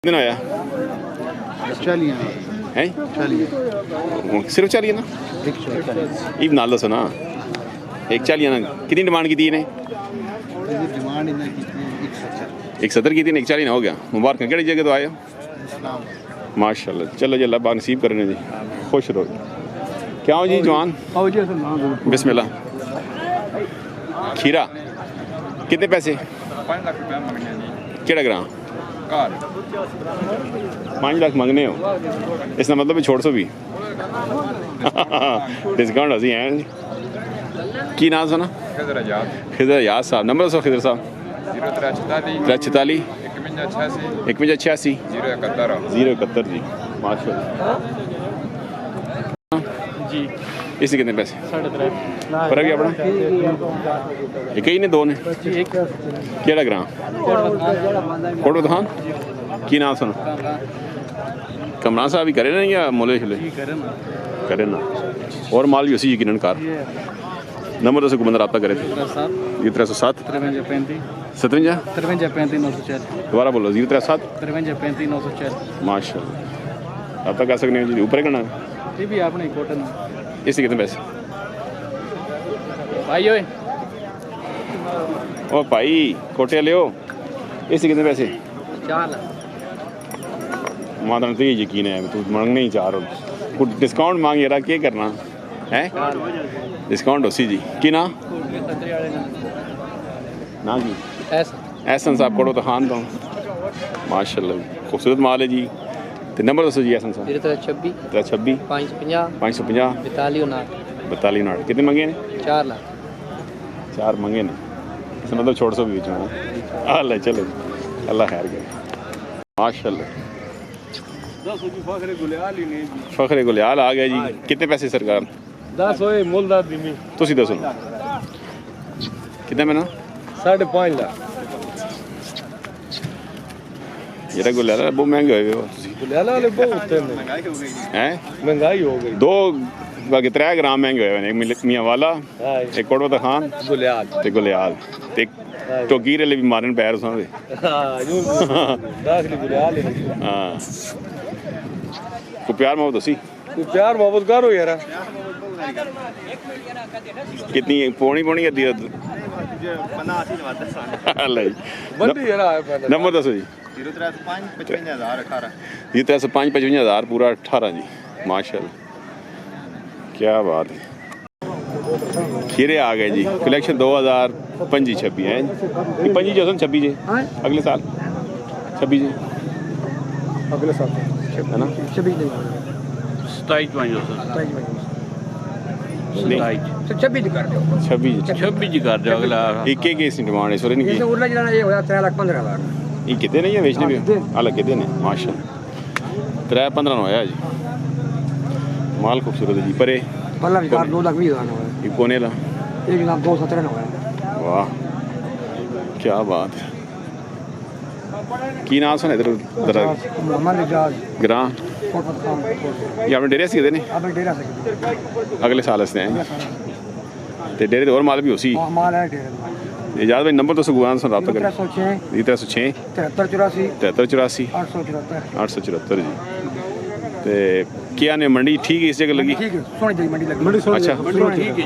दिन आया है सिर्फ 40 ना एक नाल दसो ना एक 40 ना कितनी डिमांड की थी इन्हें 170 की थी 140 ना हो गया। मुबारक केड़ी जगह तो आए हो माशाल्लाह। चलो जी अल्लाह बाग नसीब करने जी खुश रहो। क्या हो जी जवान बिस्मिल्लाह। खीरा कितने पैसे 5 लाख रुपया मंगने जी केड़ा ग्रां 5 लाख मंगने हो इसका मतलब भी छोड़ सो भी डिस्काउंट असी हैं की नाम सुना खिजर याद साहब नंबर दसो खिजर साहब 0344 5186 071 जी माशाल्लाह जी। इसके कितने पैसे फर्क है अपना एक ही ने दो ने केड़ा ग्रां कोटो थान की नाम सुनो कमरान साहब ही करे ना या मोले छले करे ना और माल भी उसी यकीनन कार नंबर दस को बंदा रब्ता करे थे 0307 दोबारा बोलो 0307 माशाल्लाह रब्ता कर सकते हैं जी ऊपर करना जी भी आपने कोटन इसके कितने पैसे भाई ओए ओ भाई कोटे ले इसके कितने पैसे 4 लाख माता तो ये यकीन है तू मांगने ही चाह रहा कुछ डिस्काउंट मांग यार क्या करना है डिस्काउंट उसी जी कि ना ना जी एहसन साहब कोड़ो तो खान दो माशाल्लाह खूबसूरत माल है जी। तो नंबर दसो जी एहसन साहब 0326 550 42 कितने मंगे ने 4 लाख 4 मंगे ने इसका मतलब छोड़ सो भी अल्लाह चलो अल्लाह खैर करे माशाल्लाह। फखरे गुलियाल आ गया जी कितने पैसे सरकार 10 होए मुलदार दिमी तुसी दसो कितने में ना 5.5 लाख ये गुलियाल बहुत महंगे हुए हो गुलियाल वाले बहुत हैं महंगाई हो गई 2 बाकी 3 ग्राम महंगे हुए एक मियाँ वाला एक कोड़ो दा खान गुलियाल ते गुलियाल ते टोकीरे ले भी मारन पैर उसां दे हां को प्यार मोहब्बत उसी तू प्यार मोहब्बत करो यार कितनी पौनी पौनी अद्धी अल्लाह जी बंदी यार नंबर दसो जी 0305 55,000 पूरा 18 जी माशाल्लाह क्या बात है। खीरे आ गए जी कलेक्शन 2025-26 है ये 25 जो 26 जी अगले साल 26 जी अगले साल है ना 27 कर दो अगला एक एक इस डिमांड है सोरे नहीं उरला जला ये होया 3,15,000 ये कितने नहीं है बेचने भी अलग कितने ने माशाल्लाह 3-15 होया जी माल खूबसूरत है जी परे पल्ला भी 2,20,000 है ये कोने ला 1,217 है वाह क्या बात है की नाम सुने इधर मोहम्मद इजाज ग्रां ये अपने डेरे से कितने ने आपने डेरा से अगले साल से हैं ते डेरे और माल भी उसी माल है डेरे इजाज़त भाई नंबर तो सुगवान से रब्ता करें 306 7384 874 जी। ते क्या ने मंडी ठीक है इस जगह लगी ठीक है सोनी जगह मंडी लगी मंडी अच्छा ठीक है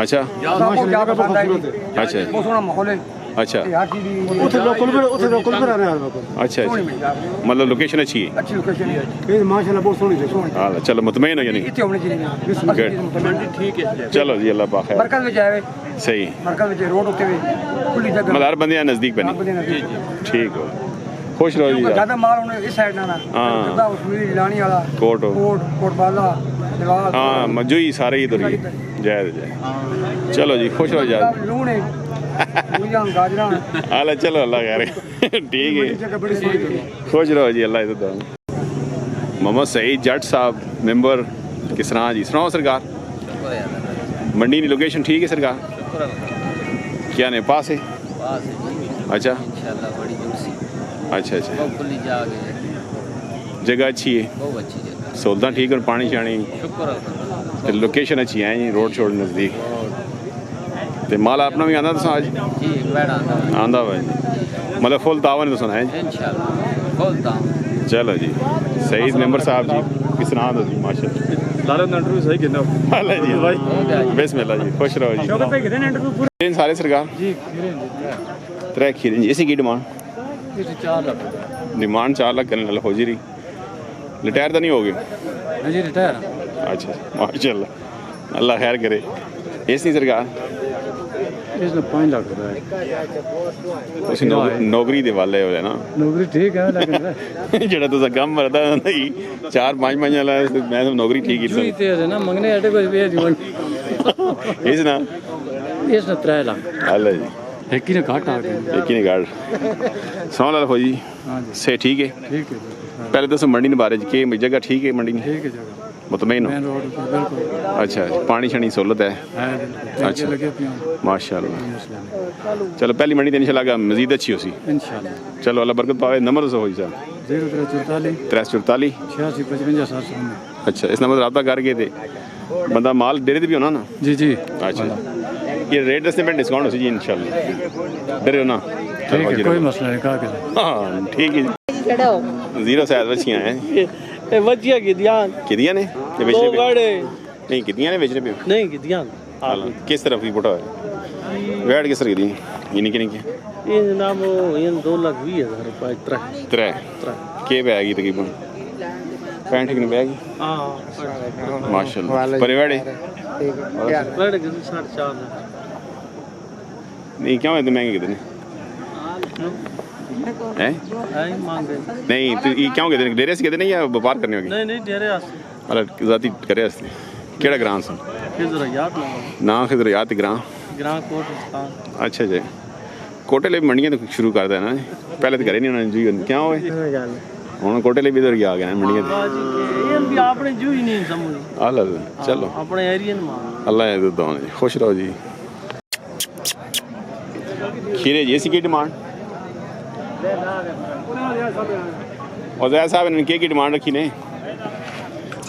अच्छा अच्छा बहुत सोना माहौल है अच्छा उधर लोकल पे रहने वाला अच्छा मतलब लोकेशन अच्छी है अच्छी लोकेशन है ये माशाल्लाह बहुत सोनी है सोनी हां चलो मुतमईन हो यानी इतने होने चाहिए मंडी ठीक है चलो जी अल्लाह पाक है बरकत में जाए सही बरकत में रोड होते हुए खुली जगह मतलब हर बंदे नजदीक बनी ठीक हो खुश रहो जी ज्यादा माल होने इस साइड ना हां उसमें लानी वाला कोट बाला दीवार हां मजूई सारे ही इधर ही जय जय चलो जी खुश रहो यार लूने हाल चलो अल्लाह यार ठीक है खुश रहो जी अल्लाह इधर मोहम्मद सईद जट साहब मेंबर किस तरह जी सुनाओ सरकार मंडी की लोकेशन ठीक है सरकार क्या ने पास है अच्छा अच्छा जगह अच्छी है सहूलत ठीक है पानी शानी लोकेशन अच्छी है रोड छोड़ नज़दीक ते माल अपना भी आंदा तुसां अज जी आंदा भाई मतलब फुल तावन तुसां है इंशाल्लाह। चलो जी सही मेंबर साहब जी किस नाम दो जी माशाल्लाह लाला इंटरव्यू सही कितना हां जी भाई बिस्मिल्लाह जी खुश रहो जी शौकत भाई कितने इंटरव्यू पूरे सारे सरकार जी खीरे त्रै खीरे जी इसी की डिमांड 4 लाख डिमांड 4 लाख करने वाला हो जी रही रिटायर तो नहीं हो गए जी रिटायर अच्छा माशाल्लाह अल्लाह खैर करे इस नहीं सरकार इसने 5 लाख नौकरी दे वाले हो ना नौकरी ठीक है लेकिन जेड़ा तुसा काम करदा नहीं 4-5 महीने वाला मैं तो नौकरी ठीक ही ते ना मंगने अटे कोई भेज दियो इसना 3 लाख अल्लाह जी एक ही ने घाट आ गया एक ही ने घाट सौ लाख हो जी हां जी से ठीक है पहले तो मंडी के बारे के जगह ठीक है मंडी ठीक है जगह मुतमईन हो अच्छा पानी शानी सहूलत है अच्छा माशाल्लाह चलो पहली मंडी तो इंशाल्लाह मजीद अच्छी हो सी इंशाल्लाह चलो अल्लाह बरकत पावे नंबर तो हो जी 0344 8655 अच्छा इस नंबर रब्ता करके थे बंदा माल डेरे भी होना ना जी जी अच्छा ये रेट दसने पे डिस्काउंट हो जी इंशाल्लाह डरे हो ना ठीक है कोई मसला नहीं कहा के हां ठीक है जीरो शायद बच्चियां हैं ये बच्चियां किदियां ने ये बेचने पे नहीं किदियां ने बेचने पे नहीं किदियां किस तरफ की फोटो है वेट किस तरह की ये निके निके ये जनाब ये 2,20,000 रुपए त्रै के बैग तकरीबन 65 की बैग हां माशाल्लाह परिवार है वेट 4.5 नहीं क्यों इतने महंगे कितने हैं नहीं तो ये क्यों कहते हैं डेरे से कहते नहीं या व्यापार करने होगी नहीं डेरे मतलब जाती करे वास्ते केड़ा ग्रां सन खिजरयात ना खिजरयात ग्रां कोट अच्छा जी कोटे ले मंडियां तो शुरू कर देना पहले तो करे नहीं उन्होंने जी क्या होए हुन कोटे ले भी इधर आ गए मंडियां ये भी आपने जो ही नहीं समझ अल्लाह चलो अपने एरिया में अल्लाह ये दो खुश रहो जी खीरे जी सी की डिमांड और जैद साहब ने की डिमांड रखी ने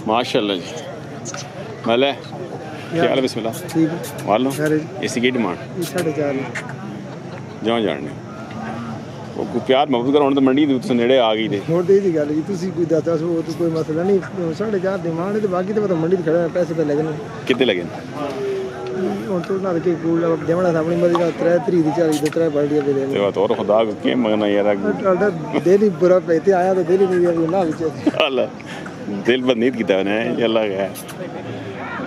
माशाल्लाह जी भले क्या हाल बिस्मिल्लाह ठीक है वालो इसी की डिमांड 4.5 जाओ जानने वो को प्यार मोहब्बत कर तो मंडी तो नेड़े आ गई थे और दी गल जी तुसी कोई दाता सो तो कोई मसला नहीं 4.5 डिमांड है तो बाकी तो मंडी खड़े पैसे पे लगने कितने लगे और तो ना के कूल देवड़ा अपनी मर्जी का 3 दी 40 दे 3 बाल्टियां दे दे तो खुदा के मंगना यार डेली बुरा पैते आया तो डेली नहीं ना विच अल्लाह दिल बंद नहीं कीता ने अल्लाह है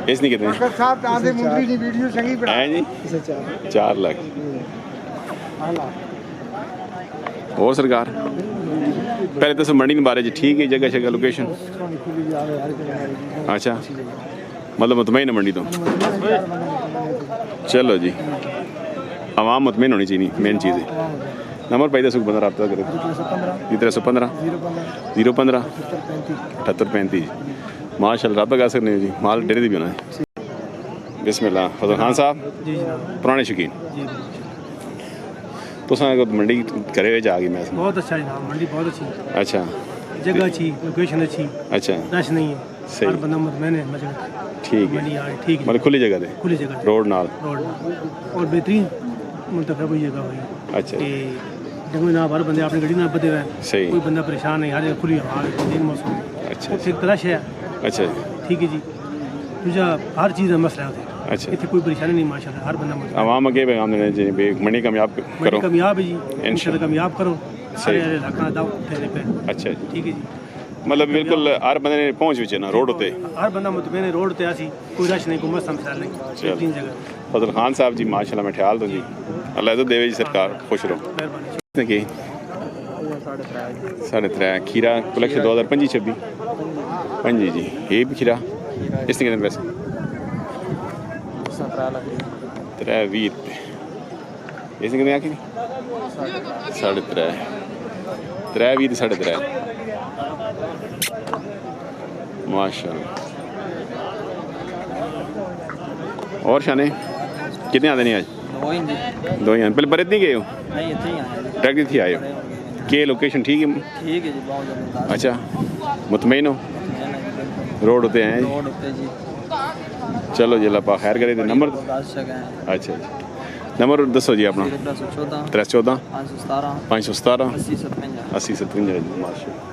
इस नहीं कितने साहब तांदे मुंडी दी वीडियो संगी बना है जी 4 लाख और सरकार पहले तो मंडी के बारे ठीक है जगह जगह लोकेशन अच्छा मतलब मुतमईन मंडी तो चलो जी आवाम मुतमईन होनी चाहिए मेन चीज़ है नंबर पाई दस बंदा रब्ता करो 315 015 7835 माशाल्लाह रब्ता कर सकते जी माल डेरे भी होना है बिस्मिल्लाह फजल खान साहब पुराने शौकीन तो मंडी करे जा गई मैं बहुत अच्छा जनाब मंडी बहुत अच्छी अच्छा जगह अच्छी लोकेशन अच्छी अच्छा रश नहीं है हर बंदा मुतमईन है मजा ठीक है ठीक है मतलब खुली जगह रोड नाल और बेहतरीन मुंतखब हुई जगह हुई अच्छा जंगल ना हर बंदे अपनी गड्डी ना बदे हुए सही कोई बंदा परेशान नहीं हर जगह खुली हवा दिन मौसम अच्छा ठीक तलाश है अच्छा ठीक है जी तुझा हर चीज़ का मसला है अच्छा इतनी कोई परेशानी नहीं माशाल्लाह हर बंदा आवाम अगे पैगाम देना जी मंडी कामयाब करो कामयाब है जी इंशाल्लाह कामयाब करो सही रखना दाव फेरे पे अच्छा ठीक है जी मतलब बिल्कुल हर बंदे ने पहुंच विच ना रोड उते हर बंदा मुतमईन रोड ते आसी कोई रश नहीं कोई मसला मसाल नहीं तीन जगह फजल खान साहब जी माशाल्लाह मैं ख्याल दो जी अल्लाह इज्जत देवे जी सरकार खुश रहो मेहरबानी की 3.5 खीरा कलेक्शन 2025-26 पंजी जी ये भी खीरा इसने कितने पैसे 3.20 इसने कितने आखिर 3.5 3.20 3.5 माशाल्लाह और शाने कितने आते नहीं आज दो ही पहले बरत नहीं गए हो ट्रैक्टर थी आए हो के लोकेशन ठीक है जी बहुत अच्छा मुतमईन हो रोड होते हैं चलो जी अल्लाह खैर करे नंबर अच्छा जी ਨੰਬਰ ਦੱਸੋ ਜੀ ਆਪਣਾ 314 314 517 517 80 57 80 57 ਜੀ ਮਾਸ਼ਾ